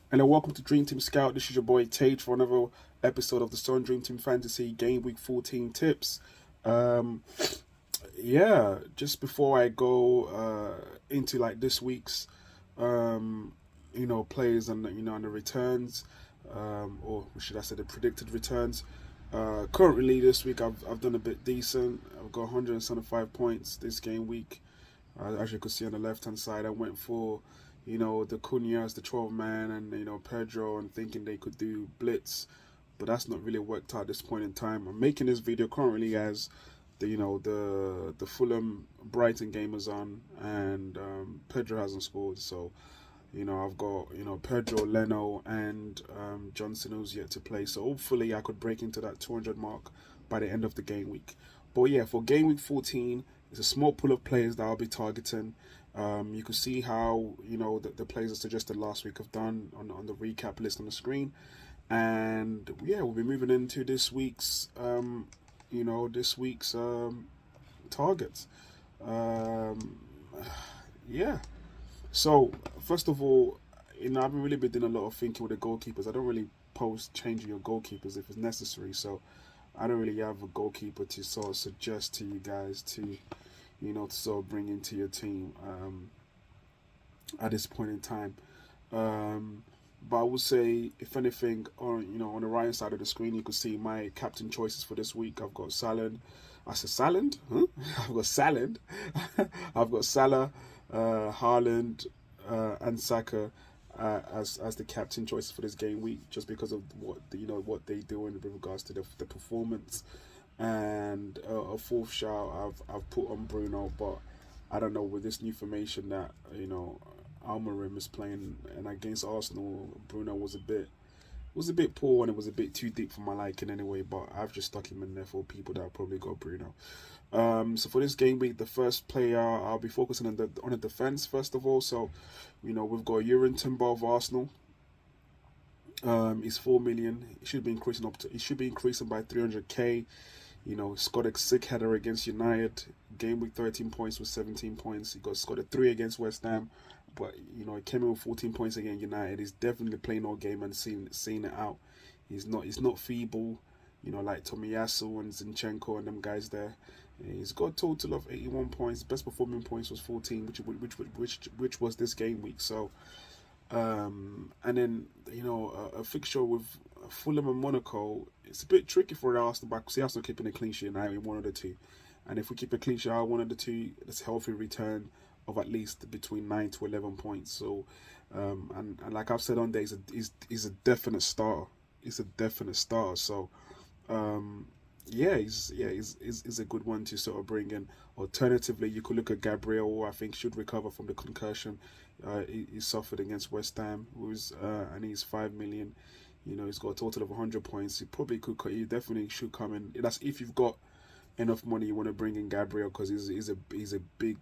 Hello, welcome to Dreamteam Scout. This is your boy Tage for another episode of the Sun Dreamteam Fantasy Game Week 14 tips. Um, just before I go into like this week's, um, plays and and the returns, or should I say the predicted returns. Currently this week I've done a bit decent. I've got 175 points this game week. As you can see on the left hand side, I went for the Cunhas, the 12 man, and Pedro, and thinking they could do blitz, but that's not really worked out at this point in time. I'm making this video currently as the Fulham Brighton game is on, and Pedro hasn't scored, so I've got Pedro, Leno, and Johnson who's yet to play. So hopefully I could break into that 200 mark by the end of the game week. But yeah, for game week 14, it's a small pool of players that I'll be targeting. You can see how the players I suggested last week have done on the recap list on the screen, and yeah, we'll be moving into this week's targets. Um, yeah. So first of all, I haven't really been doing a lot of thinking with the goalkeepers. I don't really post changing your goalkeepers if it's necessary. So I don't really have a goalkeeper to sort of suggest to you guys to to sort of bring into your team at this point in time. But I would say, if anything, on the right side of the screen, you can see my captain choices for this week. I've got Salah. I said Saland? Huh? I've got Saland. I've got Salah, Haaland, and Saka as the captain choices for this game week, just because of what they do in regards to the performance. And a fourth shout I've put on Bruno, but I don't know, with this new formation that Almarim is playing, and against Arsenal, Bruno was a bit poor, and it was a bit too deep for my liking anyway. But I've just stuck him in there for people that probably got Bruno. So for this game week, the first player I'll be focusing on the defense first of all. So we've got Timber of Arsenal. He's 4 million. It should be increasing by 300k. Scored a sick header against United. Game week 13 points with 17 points. He scored a 3 against West Ham, but he came in with 14 points against United. He's definitely playing all game and seeing it out. He's not feeble, like Tomiyasu and Zinchenko and them guys there. He's got a total of 81 points. Best performing points was 14, which was this game week. So, and then a fixture with Fulham and Monaco. It's a bit tricky for Arsenal, but see Arsenal keeping a clean sheet now in one of the two. And if we keep a clean sheet out one of the two, it's a healthy return of at least between 9 to 11 points. So, and like I've said on there, he's a definite starter. He's a definite starter. So, he's a good one to sort of bring in. Alternatively, you could look at Gabriel, who I think should recover from the concussion he suffered against West Ham, and he's 5 million. He's got a total of 100 points. He definitely should come in. That's if you've got enough money you want to bring in Gabriel, because he's a big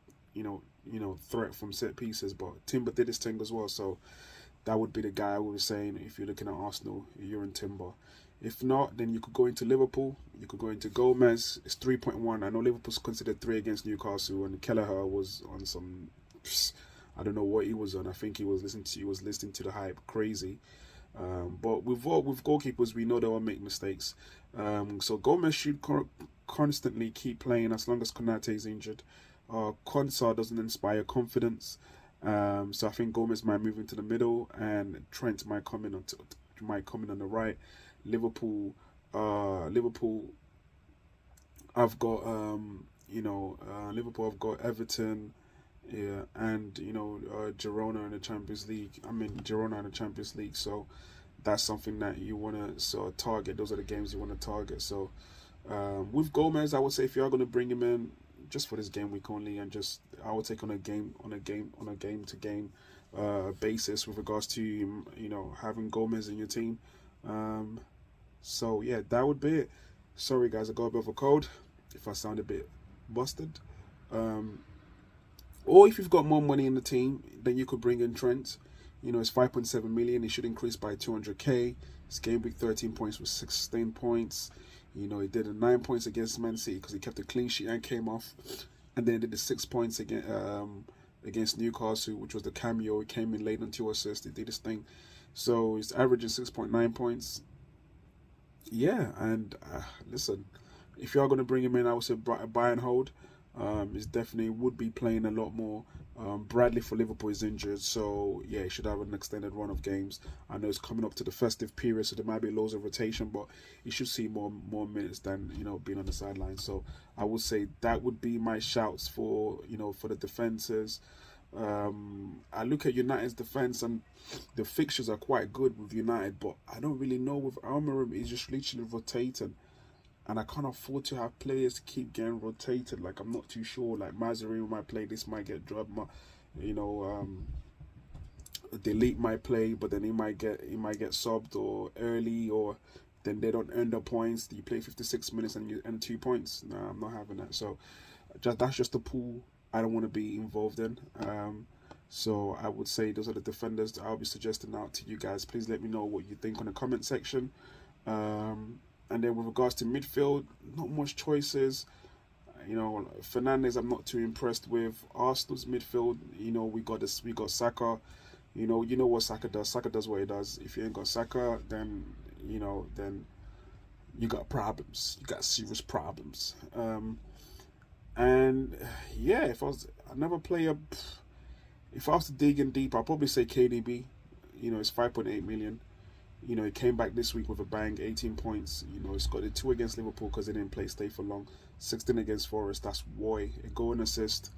threat from set pieces. But Timber did his thing as well, so that would be the guy I would be saying if you're looking at Arsenal. You're in Timber. If not, then you could go into Liverpool. You could go into Gomez. It's 3.1. I know Liverpool's considered 3 against Newcastle, and Kelleher was on some. I don't know what he was on. I think he was listening to the hype, crazy. But with goalkeepers, we know they will make mistakes. So Gomez should constantly keep playing as long as Konate is injured. Konsa doesn't inspire confidence. So I think Gomez might move into the middle, and Trent might come in on the right. Liverpool. I've got Liverpool. I've got Everton. Yeah, and Girona in the Champions League. Girona in the Champions League. So that's something that you want to sort of target. Those are the games you want to target. So with Gomez, I would say if you are going to bring him in, just for this game week only, and I would take on a game to game basis with regards to having Gomez in your team. So yeah, that would be it. Sorry guys, I got a bit of a cold if I sound a bit busted. Or if you've got more money in the team, then you could bring in Trent. It's 5.7 million. It should increase by 200k. His game week 13 points was 16 points. He did a 9 points against Man City because he kept a clean sheet and came off. And then he did the 6 points against Newcastle, which was the cameo. He came in late on 2 assists. He did his thing. So he's averaging 6.9 points. Yeah, and listen, if you are going to bring him in, I would say buy and hold. He's definitely would be playing a lot more. Bradley for Liverpool is injured, so yeah, he should have an extended run of games. I know it's coming up to the festive period, so there might be loads of rotation, but he should see more minutes than being on the sideline. So I would say that would be my shouts for for the defenses. I look at United's defense, and the fixtures are quite good with United, but I don't really know with Almiron. He's just literally rotating, and I can't afford to have players to keep getting rotated. Like, I'm not too sure. Like, Mazarino might play, this might get dropped. You know, Delete might play, but then he might get subbed or early, or then they don't earn the points. You play 56 minutes and you earn 2 points. No, I'm not having that. So that's just a pool I don't want to be involved in. So I would say those are the defenders that I'll be suggesting out to you guys. Please let me know what you think on the comment section. And then with regards to midfield, not much choices. Fernandes I'm not too impressed with. Arsenal's midfield, we got Saka. You know what Saka does. Saka does what he does. If you ain't got Saka, then then you got problems. You got serious problems. And yeah, if I was to dig in deep, I'll probably say KDB. It's 5.8 million. He came back this week with a bang, 18 points. He's got the 2 against Liverpool because they didn't stay for long. 16 against Forest, that's a goal and assist.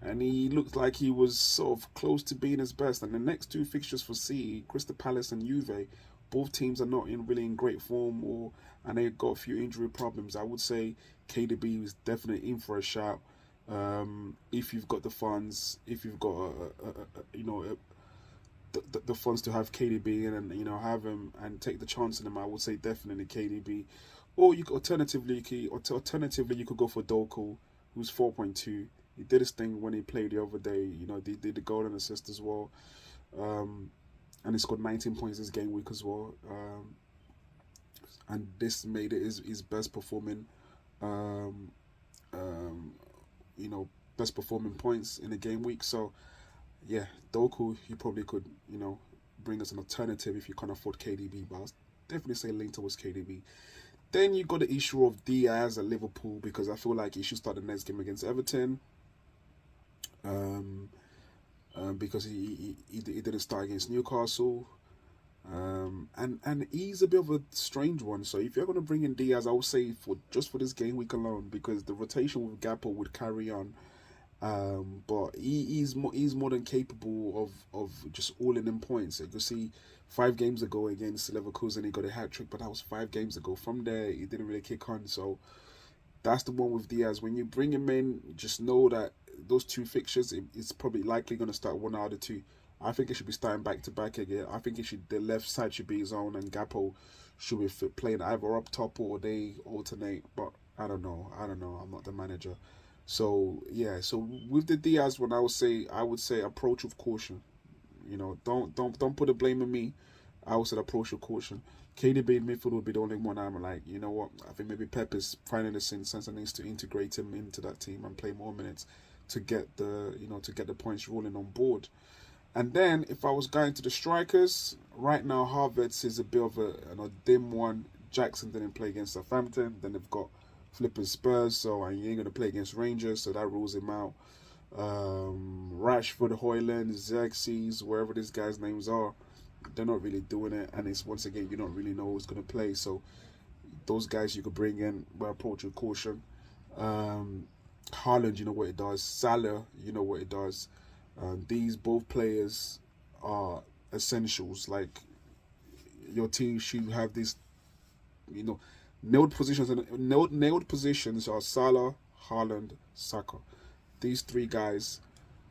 And he looked like he was sort of close to being his best. And the next 2 fixtures for City, Crystal Palace and Juve, both teams are not really in great form, and they've got a few injury problems. I would say KDB is definitely in for a shout. If you've got the funds, if you've got the funds to have KDB in, and have him and take the chance on him, I would say definitely KDB. Or alternatively you could go for Doku, who's 4.2. He did his thing when he played the other day. They did the goal and assist as well, and he scored 19 points this game week as well. And this made it his best performing, best performing points in the game week. So yeah, Doku, you probably could, bring as an alternative if you can't afford KDB, but I'll definitely say lean towards KDB. Then you got the issue of Diaz at Liverpool, because I feel like he should start the next game against Everton. Because he didn't start against Newcastle. And he's a bit of a strange one. So if you're going to bring in Diaz, I would say for this game week alone, because the rotation with Gakpo would carry on. But he's more than capable of just all in them points. You can see 5 games ago against Leverkusen he got a hat-trick, but that was 5 games ago. From there he didn't really kick on. So that's the one with Diaz. When you bring him in, just know that those 2 fixtures, it's probably likely going to start one out of 2. I think it should be starting back to back again. I think the left side should be his own, and Gakpo should be playing either up top or they alternate. But I don't know. I'm not the manager. So yeah. So with the Diaz one, I would say approach with caution. Don't put the blame on me. I would say approach with caution. KDB in midfield would be the only one I'm like, you know what? I think maybe Pep is finding the sense and needs to integrate him into that team and play more minutes to get the points rolling on board. And then if I was going to the strikers, right now Havertz is a bit of a dim one. Jackson didn't play against Southampton. Then they've got flipping Spurs, so he ain't going to play against Rangers, so that rules him out. Rashford, Haaland, Xerxes, wherever these guys' names are, they're not really doing it. And it's, once again, you don't really know who's going to play. So those guys you could bring in, but approach with caution. Haaland, you know what it does. Salah, you know what it does. These both players are essentials. Like, your team should have these, nailed positions. And nailed positions are Salah, Haaland, Saka. These 3 guys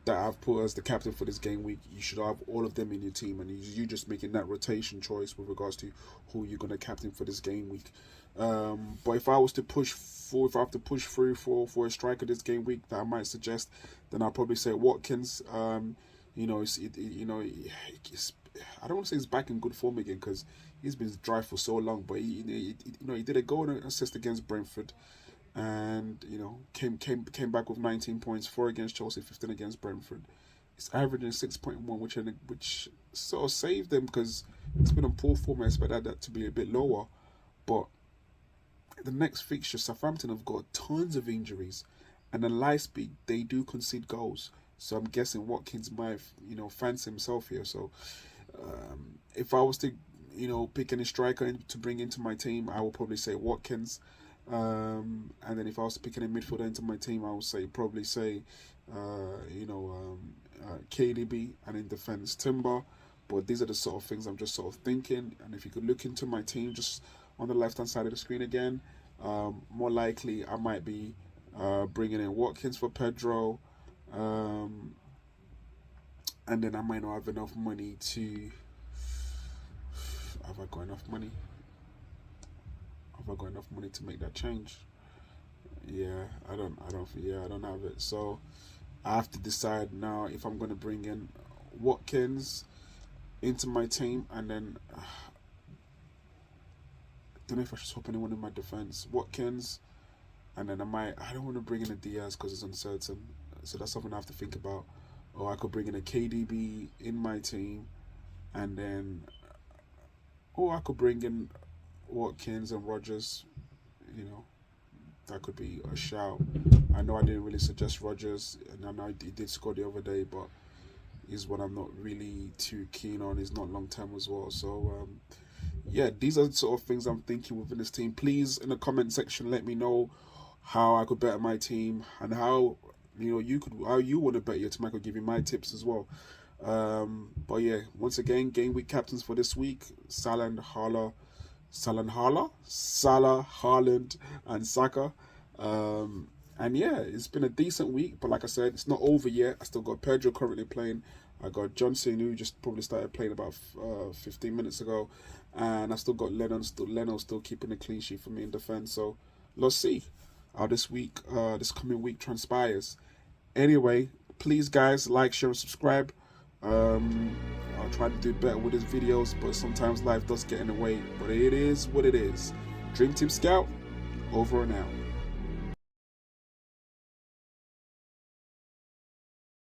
that I've put as the captain for this game week, you should have all of them in your team, and you just making that rotation choice with regards to who you're going to captain for this game week. But if I have to push through for a striker this game week that I might suggest, then I'll probably say Watkins. I don't want to say he's back in good form again, because he's been dry for so long. But he did a goal and assist against Brentford, and came back with 19 points, 4 against Chelsea, 15 against Brentford. It's averaging 6.1, which sort of saved them because it's been on poor form. I expect that to be a bit lower. But the next fixture, Southampton have got tons of injuries, and at light speed they do concede goals. So I'm guessing Watkins might, fancy himself here. So if I was to, pick any striker to bring into my team, I would probably say Watkins. And then if I was to pick any midfielder into my team, I would probably say, KDB, and in defense Timber. But these are the sort of things I'm just sort of thinking. And if you could look into my team just on the left hand side of the screen again, more likely I might be bringing in Watkins for Pedro, and then I might not have enough money to. Have I got enough money? Have I got enough money to make that change? Yeah, I don't have it. So I have to decide now if I'm going to bring in Watkins into my team, and then I don't know if I should swap anyone in my defense. Watkins, and then I don't want to bring in a Diaz because it's uncertain, so that's something I have to think about. Or I could bring in a KDB in my team, and then, or I could bring in Watkins and Rodgers. That could be a shout. I know I didn't really suggest Rodgers, and I know he did score the other day, but he's one I'm not really too keen on. He's not long term as well. So yeah, these are the sort of things I'm thinking within this team. Please, in the comment section, let me know how I could better my team, and how you want to bet your team. I could give you my tips as well. But yeah, once again, game week captains for this week: Salah, Haaland, and Saka. And yeah, it's been a decent week, but like I said, it's not over yet. I still got Pedro currently playing. I got Johnson, who just probably started playing about 15 minutes ago, and I still got Leno still keeping a clean sheet for me in defense. So let's see how this coming week transpires. Anyway, please guys, like, share, and subscribe. I'll try to do better with these videos, but sometimes life does get in the way. But it is what it is. Dream Team Scout, over and out.